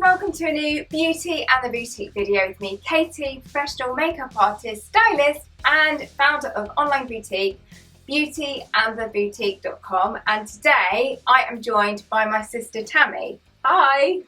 and welcome to a new Beauty and the Boutique video with me, Katie, professional makeup artist, stylist and founder of online boutique, beautyandtheboutique.com, and today I am joined by my sister Tammie. Hi!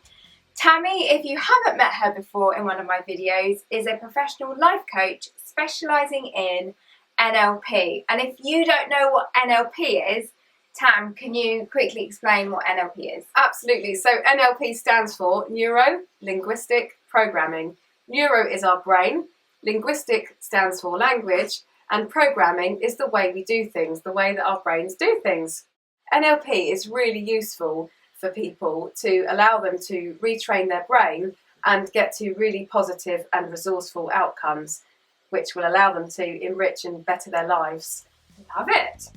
Tammie, if you haven't met her before in one of my videos, is a professional life coach specialising in NLP. And if you don't know what NLP is, Tam, can you quickly explain what NLP is? Absolutely. So NLP stands for Neuro Linguistic Programming. Neuro is our brain, linguistic stands for language, and programming is the way we do things, the way that our brains do things. NLP is really useful for people to allow them to retrain their brain and get to really positive and resourceful outcomes, which will allow them to enrich and better their lives. Love it!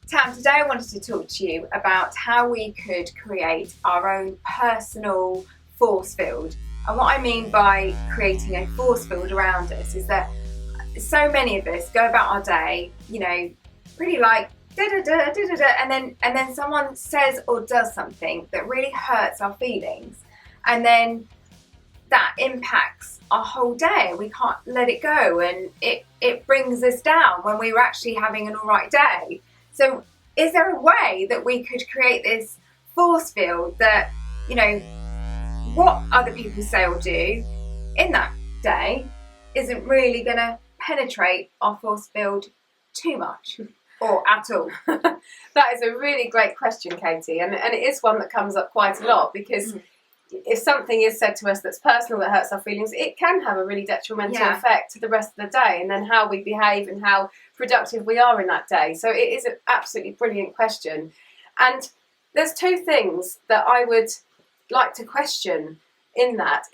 Tam, today I wanted to talk to you about how we could create our own personal force field. And what I mean by creating a force field around us is that so many of us go about our day, you know, pretty like da-da-da, da-da-da, and then someone says or does something that really hurts our feelings. And then that impacts our whole day. We can't let it go, and it brings us down when we were actually having an all right day. So is there a way that we could create this force field that, you know, what other people say or do in that day isn't really going to penetrate our force field too much or at all? That is a really great question, Katie, and it is one that comes up quite a lot because if something is said to us that's personal that hurts our feelings, it can have a really detrimental effect to the rest of the day and then how we behave and how productive we are in that day. So it is an absolutely brilliant question. And there's two things that I would like to question in that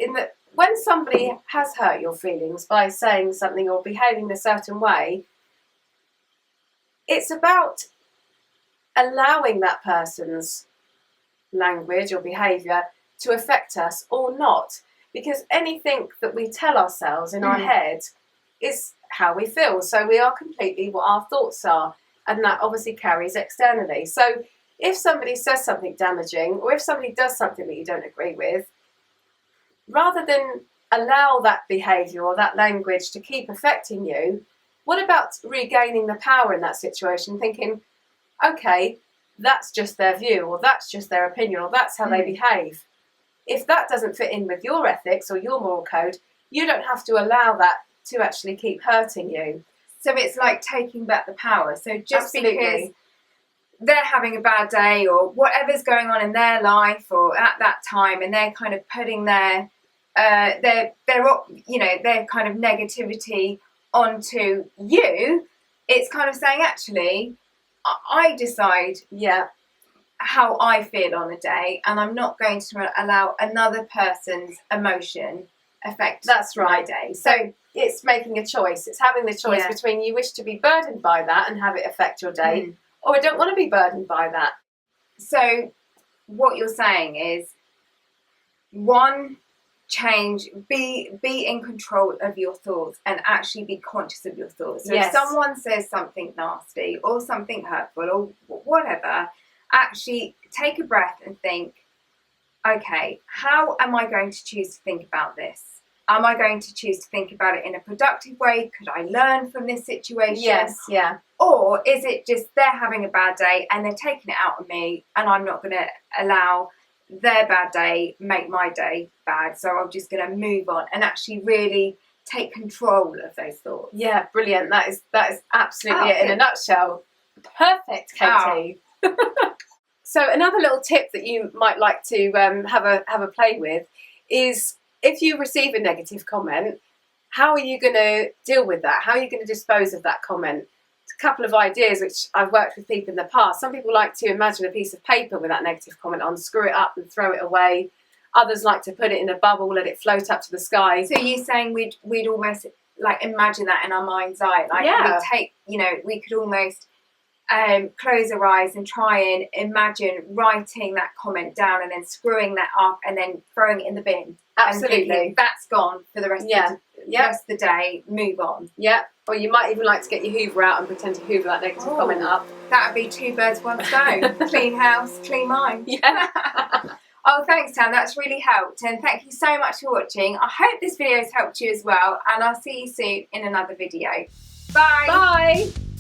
when somebody has hurt your feelings by saying something or behaving a certain way, it's about allowing that person's language or behaviour to affect us or not, because anything that we tell ourselves in our head is how we feel, so we are completely what our thoughts are, and that obviously carries externally. So if somebody says something damaging or if somebody does something that you don't agree with, rather than allow that behaviour or that language to keep affecting you, what about regaining the power in that situation, thinking, okay, that's just their view, or that's just their opinion, or that's how they behave. If that doesn't fit in with your ethics or your moral code, you don't have to allow that to actually keep hurting you. So it's like taking back the power. So just because they're having a bad day or whatever's going on in their life or at that time, and they're kind of putting their kind of negativity onto you, it's kind of saying, actually, I decide how I feel on a day, and I'm not going to allow another person's emotion affect my day. So it's making a choice. It's having the choice between you wish to be burdened by that and have it affect your day, or I don't want to be burdened by that. So what you're saying is, one, change, be in control of your thoughts and actually be conscious of your thoughts. So if someone says something nasty or something hurtful or whatever, actually take a breath and think, okay, how am I going to choose to think about this? Am I going to choose to think about it in a productive way? Could I learn from this situation? Yes, yeah. Or is it just they're having a bad day and they're taking it out on me, and I'm not going to allow their bad day make my day bad, so I'm just going to move on and actually really take control of those thoughts? Yeah, brilliant. That is absolutely it in a nutshell. Perfect, Katie. So another little tip that you might like to have a play with is, if you receive a negative comment, how are you going to deal with that? How are you going to dispose of that comment? A couple of ideas which I've worked with people in the past. Some people like to imagine a piece of paper with that negative comment on, screw it up and throw it away. Others like to put it in a bubble, let it float up to the sky. So you're saying we'd almost like imagine that in our mind's eye, like we could almost close our eyes and try and imagine writing that comment down and then screwing that up and then throwing it in the bin. Absolutely. And thinking, that's gone for the rest of the day, move on. Yeah. Or you might even like to get your Hoover out and pretend to Hoover that negative comment up. That would be two birds, one stone. Clean house, clean mind. Yeah. Oh, thanks, Tam. That's really helped. And thank you so much for watching. I hope this video has helped you as well. And I'll see you soon in another video. Bye. Bye.